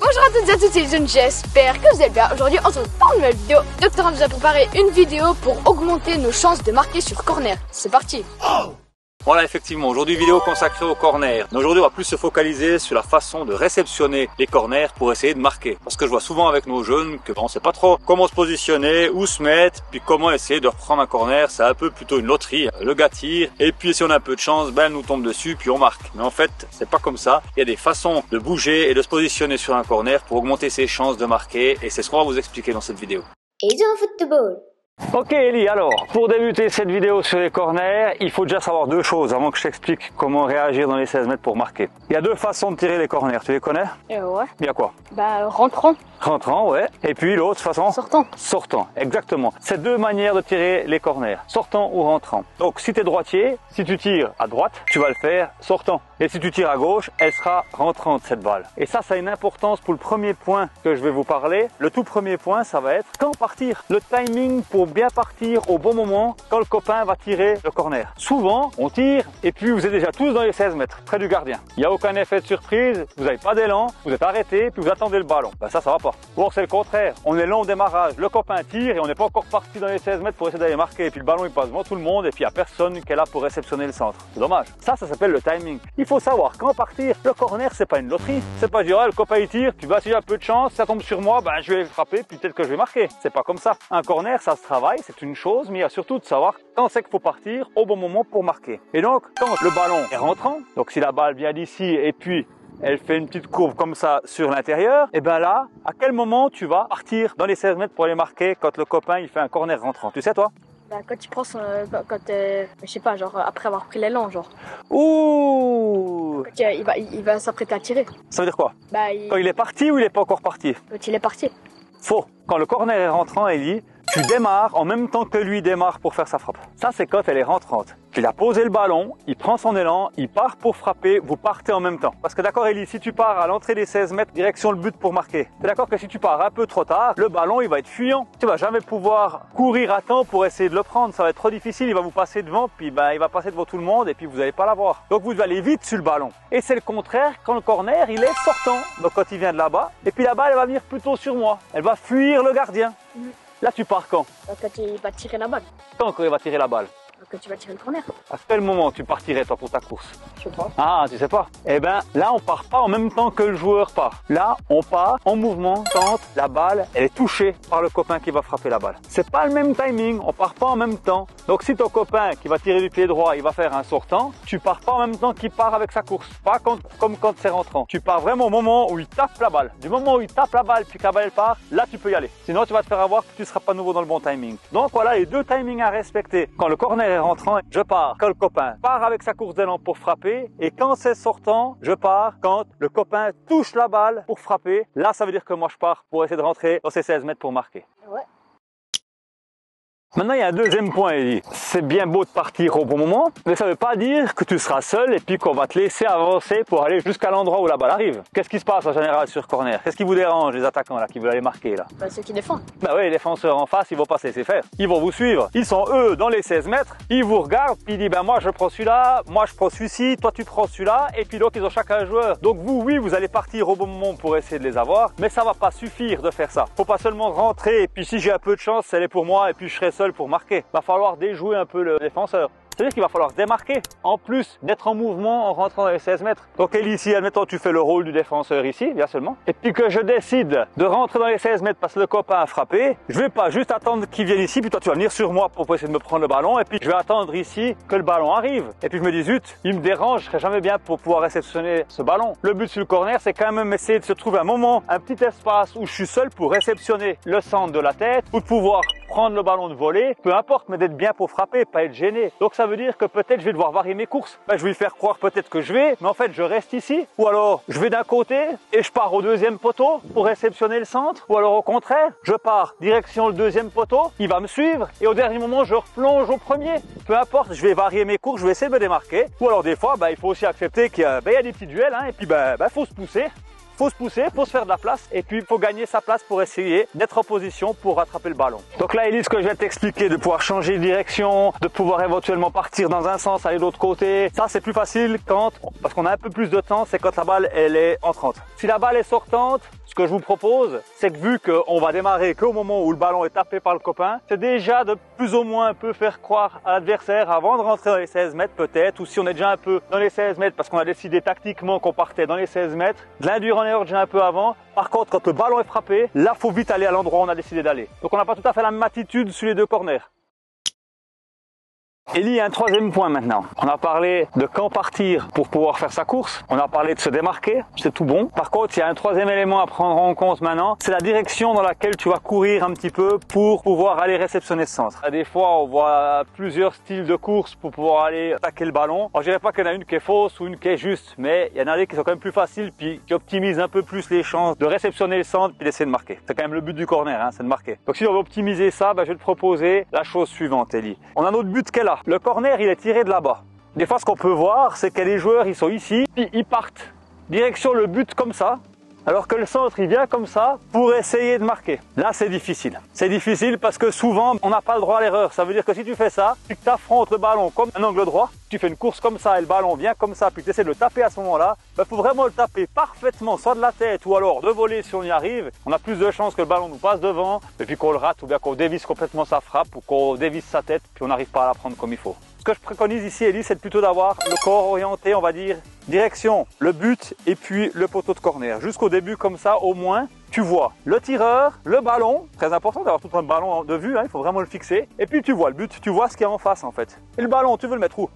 Bonjour à toutes et à tous, c'est Jason, j'espère que vous allez bien. Aujourd'hui, on se retrouve pour une nouvelle vidéo. Docteur nous a préparé une vidéo pour augmenter nos chances de marquer sur corner. C'est parti. Voilà, effectivement, aujourd'hui vidéo consacrée au corner. Mais aujourd'hui on va plus se focaliser sur la façon de réceptionner les corners pour essayer de marquer. Parce que je vois souvent avec nos jeunes que on sait pas trop comment se positionner, où se mettre, puis comment essayer de reprendre un corner. C'est un peu plutôt une loterie. Le gars tire, et puis si on a un peu de chance, ben elle nous tombe dessus, puis on marque. Mais en fait, c'est pas comme ça. Il y a des façons de bouger et de se positionner sur un corner pour augmenter ses chances de marquer. Et c'est ce qu'on va vous expliquer dans cette vidéo. Et dans football. Ok Eli, alors pour débuter cette vidéo sur les corners, il faut déjà savoir deux choses avant que je t'explique comment réagir dans les 16 mètres pour marquer. Il y a deux façons de tirer les corners, tu les connais? Ouais. Il y a quoi? Bah rentrant. Rentrant, ouais. Et puis l'autre façon? Sortant. Sortant, exactement. C'est deux manières de tirer les corners, sortant ou rentrant. Donc si tu es droitier, si tu tires à droite, tu vas le faire sortant. Et si tu tires à gauche, elle sera rentrante cette balle. Et ça a une importance pour le premier point que je vais vous parler. Le tout premier point, ça va être quand partir. Le timing pour bien partir au bon moment quand le copain va tirer le corner. Souvent, on tire et puis vous êtes déjà tous dans les 16 mètres, près du gardien. Il n'y a aucun effet de surprise, vous n'avez pas d'élan, vous êtes arrêté puis vous attendez le ballon. Ben ça va pas. Ou alors c'est le contraire, on est lent au démarrage, le copain tire et on n'est pas encore parti dans les 16 mètres pour essayer d'aller marquer. Et puis le ballon il passe devant tout le monde et puis il n'y a personne qui est là pour réceptionner le centre. C'est dommage. Ça s'appelle le timing. Il faut savoir quand partir. Le corner, c'est pas une loterie. C'est pas dire, le copain il tire, puis bah si j'ai un peu de chance, ça tombe sur moi, ben je vais frapper, puis peut-être que je vais marquer. C'est pas comme ça. Un corner, ça se travaille, c'est une chose, mais il y a surtout de savoir quand c'est qu'il faut partir au bon moment pour marquer. Et donc, quand le ballon est rentrant, donc si la balle vient d'ici et puis elle fait une petite courbe comme ça sur l'intérieur, et ben là, à quel moment tu vas partir dans les 16 mètres pour aller marquer quand le copain il fait un corner rentrant? Tu sais toi? Bah quand tu prends je sais pas, genre après avoir pris l'élan, genre. Ouh! Quand il va s'apprêter à tirer. Ça veut dire quoi? Bah Quand il est parti ou il est pas encore parti? quand il est parti. Faux. Quand le corner est rentrant, Ellie, tu démarres en même temps que lui démarre pour faire sa frappe. Ça, c'est quand elle est rentrante. Il a posé le ballon, il prend son élan, il part pour frapper, vous partez en même temps. Parce que d'accord, Ellie, si tu pars à l'entrée des 16 mètres, direction le but pour marquer, t'es d'accord que si tu pars un peu trop tard, le ballon, il va être fuyant. Tu vas jamais pouvoir courir à temps pour essayer de le prendre. Ça va être trop difficile, il va vous passer devant, puis ben, il va passer devant tout le monde et puis vous n'allez pas l'avoir. Donc vous devez aller vite sur le ballon. Et c'est le contraire quand le corner, il est sortant. Donc quand il vient de là-bas, et puis la balle, elle va venir plutôt sur moi. Elle va fuir le gardien. Là, tu pars quand? Quand il va tirer la balle. Quand il va tirer la balle? Quand tu vas tirer le corner. À quel moment tu partirais toi pour ta course? Je sais pas. Ah, tu sais pas? Eh ben, là, on part pas en même temps que le joueur part. Là, on part en mouvement quand la balle, elle est touchée par le copain qui va frapper la balle. C'est pas le même timing, on part pas en même temps. Donc, si ton copain qui va tirer du pied droit, il va faire un sortant, tu pars pas en même temps qu'il part avec sa course. Pas comme quand c'est rentrant. Tu pars vraiment au moment où il tape la balle. Du moment où il tape la balle puis que la balle part, là, tu peux y aller. Sinon, tu vas te faire avoir que tu seras pas nouveau dans le bon timing. Donc, voilà les deux timings à respecter. Quand le corner est rentrant, je pars quand le copain part avec sa course d'élan pour frapper, et quand c'est sortant, je pars quand le copain touche la balle pour frapper. Là, ça veut dire que moi je pars pour essayer de rentrer dans ces 16 mètres pour marquer. Ouais. Maintenant, il y a un deuxième point, Ellie. C'est bien beau de partir au bon moment, mais ça ne veut pas dire que tu seras seul et puis qu'on va te laisser avancer pour aller jusqu'à l'endroit où la balle arrive. Qu'est-ce qui se passe en général sur corner? Qu'est-ce qui vous dérange, les attaquants là, qui veulent aller marquer là? Bah ceux qui défendent. Bah oui, les défenseurs en face, ils vont pas se laisser faire. Ils vont vous suivre. Ils sont eux dans les 16 mètres, ils vous regardent, puis ils disent, ben moi je prends celui-là, moi je prends celui-ci, toi tu prends celui-là, et puis donc ils ont chacun un joueur. Donc vous, oui, vous allez partir au bon moment pour essayer de les avoir, mais ça va pas suffire de faire ça. Faut pas seulement rentrer, et puis si j'ai un peu de chance, elle est pour moi, et puis je serai seul pour marquer. Va falloir déjouer un peu le défenseur. C'est-à-dire qu'il va falloir se démarquer, en plus d'être en mouvement en rentrant dans les 16 mètres. Donc Ellie, ici, admettons, tu fais le rôle du défenseur ici, bien seulement, et puis que je décide de rentrer dans les 16 mètres parce que le copain a frappé, je vais pas juste attendre qu'il vienne ici, puis toi tu vas venir sur moi pour essayer de me prendre le ballon, et puis je vais attendre ici que le ballon arrive. Et puis je me dis, zut, il me dérange, je serai jamais bien pour pouvoir réceptionner ce ballon. Le but sur le corner, c'est quand même essayer de se trouver un moment, un petit espace où je suis seul pour réceptionner le centre de la tête, ou de pouvoir prendre le ballon de volée, peu importe, mais d'être bien pour frapper, pas être gêné. Donc ça veut dire que peut-être je vais devoir varier mes courses. Ben, je vais lui faire croire peut-être que je vais, mais en fait je reste ici. Ou alors je vais d'un côté et je pars au deuxième poteau pour réceptionner le centre. Ou alors au contraire, je pars direction le deuxième poteau, il va me suivre et au dernier moment je replonge au premier. Peu importe, je vais varier mes courses, je vais essayer de me démarquer. Ou alors des fois, ben, il faut aussi accepter qu'il y a des petits duels, hein, et puis faut se pousser. faut se pousser, faut se faire de la place et puis il faut gagner sa place pour essayer d'être en position pour rattraper le ballon. Donc là, Elise, ce que je vais t'expliquer, de pouvoir changer de direction, de pouvoir éventuellement partir dans un sens, aller de l'autre côté, ça c'est plus facile parce qu'on a un peu plus de temps, c'est quand la balle elle est entrante. Si la balle est sortante, ce que je vous propose, c'est que vu qu'on va démarrer qu'au moment où le ballon est tapé par le copain, c'est déjà de plus ou moins un peu faire croire à l'adversaire avant de rentrer dans les 16 mètres peut-être, ou si on est déjà un peu dans les 16 mètres parce qu'on a décidé tactiquement qu'on partait dans les 16 mètres, de l'induire en erreur déjà un peu avant. Par contre, quand le ballon est frappé, là, faut vite aller à l'endroit où on a décidé d'aller. Donc on n'a pas tout à fait la même attitude sur les deux corners. Et il y a un troisième point maintenant. On a parlé de quand partir pour pouvoir faire sa course. On a parlé de se démarquer, c'est tout bon. Par contre, il y a un troisième élément à prendre en compte maintenant. C'est la direction dans laquelle tu vas courir un petit peu pour pouvoir aller réceptionner ce centre. Des fois, on voit plusieurs styles de course pour pouvoir aller attaquer le ballon. Alors, je dirais pas qu'il y en a une qui est fausse ou une qui est juste, mais il y en a des qui sont quand même plus faciles puis qui optimisent un peu plus les chances de réceptionner le centre puis d'essayer de marquer. C'est quand même le but du corner, hein, c'est de marquer. Donc si on veut optimiser ça, je vais te proposer la chose suivante, Ellie. On a notre but qu'elle a. Le corner, il est tiré de là-bas. Des fois, ce qu'on peut voir, c'est que les joueurs, ils sont ici, puis ils partent direction le but comme ça, alors que le centre, il vient comme ça pour essayer de marquer. Là, c'est difficile. C'est difficile parce que souvent, on n'a pas le droit à l'erreur. Ça veut dire que si tu fais ça, puis que tu affrontes le ballon comme un angle droit, tu fais une course comme ça et le ballon vient comme ça, puis tu essaies de le taper à ce moment-là, faut vraiment le taper parfaitement, soit de la tête ou alors de voler si on y arrive. On a plus de chances que le ballon nous passe devant, et puis qu'on le rate ou bien qu'on dévisse complètement sa frappe ou qu'on dévisse sa tête, puis on n'arrive pas à la prendre comme il faut. Ce que je préconise ici, Ellie, c'est plutôt d'avoir le corps orienté, on va dire, direction, le but et puis le poteau de corner. Jusqu'au début, comme ça, au moins, tu vois le tireur, le ballon, très important d'avoir tout un ballon de vue, hein, il faut vraiment le fixer. Et puis tu vois le but, tu vois ce qu'il y a en face en fait. Et le ballon, tu veux le mettre où?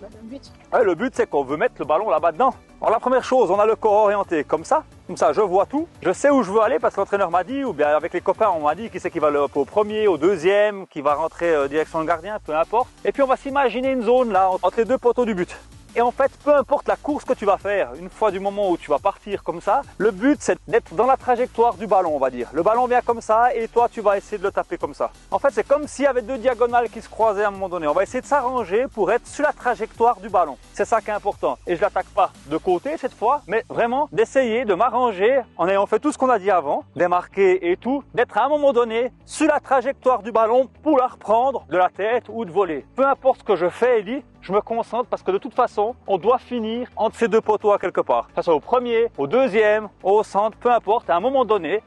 Le but. Ouais, le but, c'est qu'on veut mettre le ballon là-bas dedans. Alors la première chose, on a le corps orienté comme ça je vois tout. Je sais où je veux aller parce que l'entraîneur m'a dit, ou bien avec les copains on m'a dit qui c'est qui va au premier, au deuxième, qui va rentrer direction le gardien, peu importe. Et puis on va s'imaginer une zone là, entre les deux poteaux du but. Et en fait, peu importe la course que tu vas faire, une fois du moment où tu vas partir comme ça, le but c'est d'être dans la trajectoire du ballon, on va dire. Le ballon vient comme ça et toi tu vas essayer de le taper comme ça. En fait, c'est comme s'il y avait deux diagonales qui se croisaient à un moment donné. On va essayer de s'arranger pour être sur la trajectoire du ballon. C'est ça qui est important. Et je l'attaque pas de côté cette fois, mais vraiment d'essayer de m'arranger en ayant fait tout ce qu'on a dit avant, démarquer et tout, d'être à un moment donné sur la trajectoire du ballon pour la reprendre de la tête ou de voler. Peu importe ce que je fais, Ellie, je me concentre parce que de toute façon, on doit finir entre ces deux poteaux à quelque part. Que ce soit au premier, au deuxième, au centre, peu importe, à un moment donné,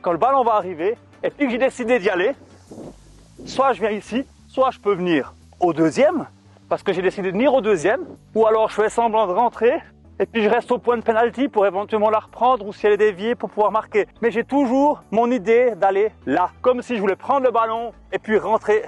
quand le ballon va arriver, et puis que j'ai décidé d'y aller, soit je viens ici, soit je peux venir au deuxième, parce que j'ai décidé de venir au deuxième, ou alors je fais semblant de rentrer, et puis je reste au point de pénalty pour éventuellement la reprendre, ou si elle est déviée pour pouvoir marquer. Mais j'ai toujours mon idée d'aller là, comme si je voulais prendre le ballon, et puis rentrer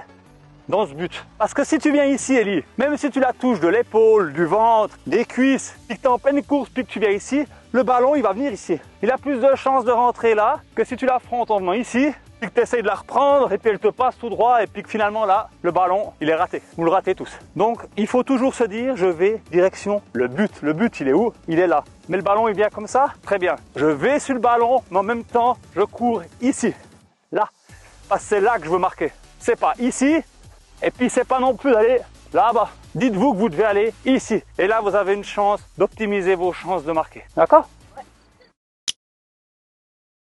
dans ce but. Parce que si tu viens ici, Ellie, même si tu la touches de l'épaule, du ventre, des cuisses, puis que tu es en pleine course, puis que tu viens ici, le ballon, il va venir ici. Il a plus de chances de rentrer là que si tu l'affrontes en venant ici, puis que tu essayes de la reprendre, et puis elle te passe tout droit, et puis que finalement là, le ballon, il est raté. Vous le ratez tous. Donc, il faut toujours se dire, je vais direction le but. Le but, il est où? Il est là. Mais le ballon, il vient comme ça? Très bien. Je vais sur le ballon, mais en même temps, je cours ici. Là. Parce que c'est là que je veux marquer. C'est pas ici. Et puis c'est pas non plus d'aller là-bas. Dites-vous que vous devez aller ici. Et là, vous avez une chance d'optimiser vos chances de marquer. D'accord?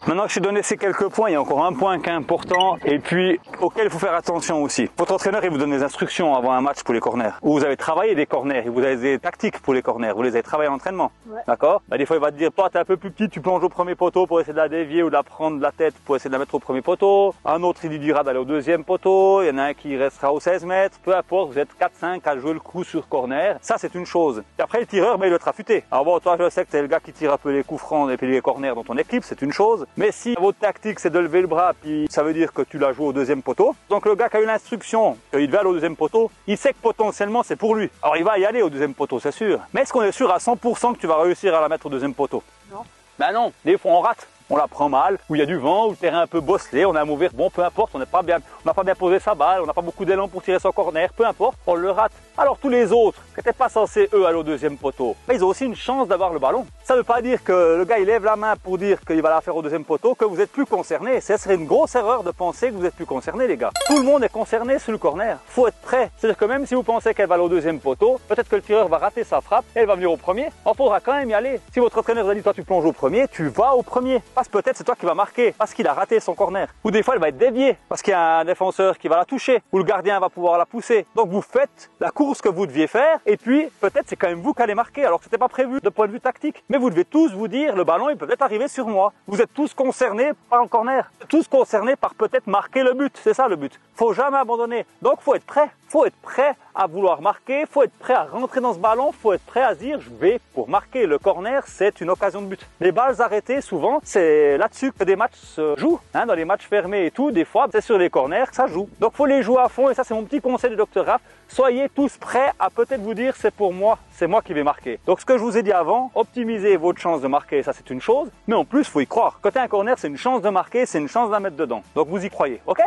Maintenant que je t'ai donné ces quelques points, il y a encore un point qui est important et puis auquel il faut faire attention aussi. Votre entraîneur, il vous donne des instructions avant un match pour les corners. Ou vous avez travaillé des corners, et vous avez des tactiques pour les corners, vous les avez travaillés en entraînement. Ouais. D'accord? Des fois, il va te dire, toi, t'es un peu plus petit, tu plonges au premier poteau pour essayer de la dévier ou de la prendre de la tête pour essayer de la mettre au premier poteau. Un autre, il lui dira d'aller au deuxième poteau. Il y en a un qui restera aux 16 mètres. Peu importe, vous êtes 4-5 à jouer le coup sur corner. Ça, c'est une chose. Et après, le tireur, il doit être affûté. Alors bon, toi, je sais que t'es le gars qui tire un peu les coups francs et puis les corners dans ton équipe, c'est une chose. Mais si votre tactique, c'est de lever le bras, puis ça veut dire que tu la joues au deuxième poteau. Donc le gars qui a eu l'instruction qu'il devait aller au deuxième poteau, il sait que potentiellement c'est pour lui. Alors il va y aller au deuxième poteau, c'est sûr. Mais est-ce qu'on est sûr à 100% que tu vas réussir à la mettre au deuxième poteau? Non. Ben non, des fois on rate. on la prend mal, où il y a du vent, où le terrain est un peu bosselé, on a un mauvais rebond, peu importe, on n'a pas bien posé sa balle, on n'a pas beaucoup d'élan pour tirer son corner, peu importe, on le rate. Alors tous les autres, qui n'étaient pas censés eux aller au deuxième poteau, ils ont aussi une chance d'avoir le ballon. Ça ne veut pas dire que le gars il lève la main pour dire qu'il va la faire au deuxième poteau, que vous êtes plus concerné. Ce serait une grosse erreur de penser que vous êtes plus concerné les gars. Tout le monde est concerné sur le corner, faut être prêt. C'est-à-dire que même si vous pensez qu'elle va aller au deuxième poteau, peut-être que le tireur va rater sa frappe et elle va venir au premier. Il faudra quand même y aller. Si votre entraîneur vous a dit toi tu plonges au premier, tu vas au premier. Parce que peut-être c'est toi qui va marquer, parce qu'il a raté son corner. Ou des fois elle va être déviée, parce qu'il y a un défenseur qui va la toucher, ou le gardien va pouvoir la pousser. Donc vous faites la course que vous deviez faire, et puis peut-être c'est quand même vous qui allez marquer, alors que c'était pas prévu de point de vue tactique. Mais vous devez tous vous dire, le ballon il peut peut-être arriver sur moi. Vous êtes tous concernés par le corner, tous concernés par peut-être marquer le but. C'est ça le but. Faut jamais abandonner. Donc faut être prêt. Faut être prêt à vouloir marquer, faut être prêt à rentrer dans ce ballon, faut être prêt à se dire je vais pour marquer. Le corner, c'est une occasion de but. Les balles arrêtées, souvent, c'est là-dessus que des matchs se jouent. Dans les matchs fermés et tout, des fois, c'est sur les corners que ça joue. Donc faut les jouer à fond et ça c'est mon petit conseil du Dr Raph. Soyez tous prêts à peut-être vous dire c'est pour moi, c'est moi qui vais marquer. Donc ce que je vous ai dit avant, optimisez votre chance de marquer, ça c'est une chose. Mais en plus, faut y croire. Quand t'as un corner, c'est une chance de marquer, c'est une chance de la mettre dedans. Donc vous y croyez, ok?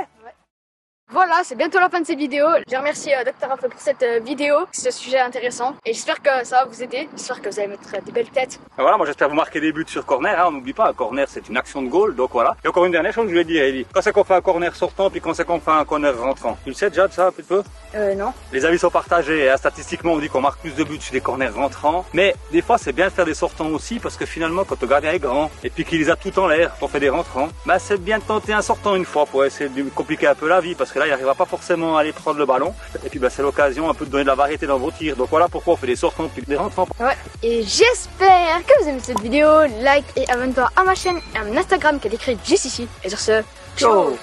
Voilà, c'est bientôt la fin de cette vidéo. Je remercie Dr Raph pour cette vidéo, c'est un sujet intéressant et j'espère que ça va vous aider. J'espère que vous allez mettre des belles têtes. Voilà, moi j'espère vous marquer des buts sur corner. On n'oublie pas, un corner c'est une action de goal, donc voilà. Et encore une dernière chose que je voulais dire, Ellie. Quand c'est qu'on fait un corner sortant, puis quand c'est qu'on fait un corner rentrant. Tu le sais déjà de ça un petit peu? Non. Les avis sont partagés. Statistiquement, on dit qu'on marque plus de buts sur des corners rentrants. Mais des fois, c'est bien de faire des sortants aussi parce que finalement, quand le gardien est grand et puis qu'il les a tout en l'air, on fait des rentrants, bah c'est bien de tenter un sortant une fois pour essayer de compliquer un peu la vie parce que là, il n'arrivera pas forcément à aller prendre le ballon. Et puis, bah, c'est l'occasion un peu de donner de la variété dans vos tirs. Donc voilà pourquoi on fait des sortants puis des rentrants. Ouais. Et j'espère que vous aimez cette vidéo. Like et abonne-toi à ma chaîne et à mon Instagram qui est écrit juste ici. Et sur ce, ciao.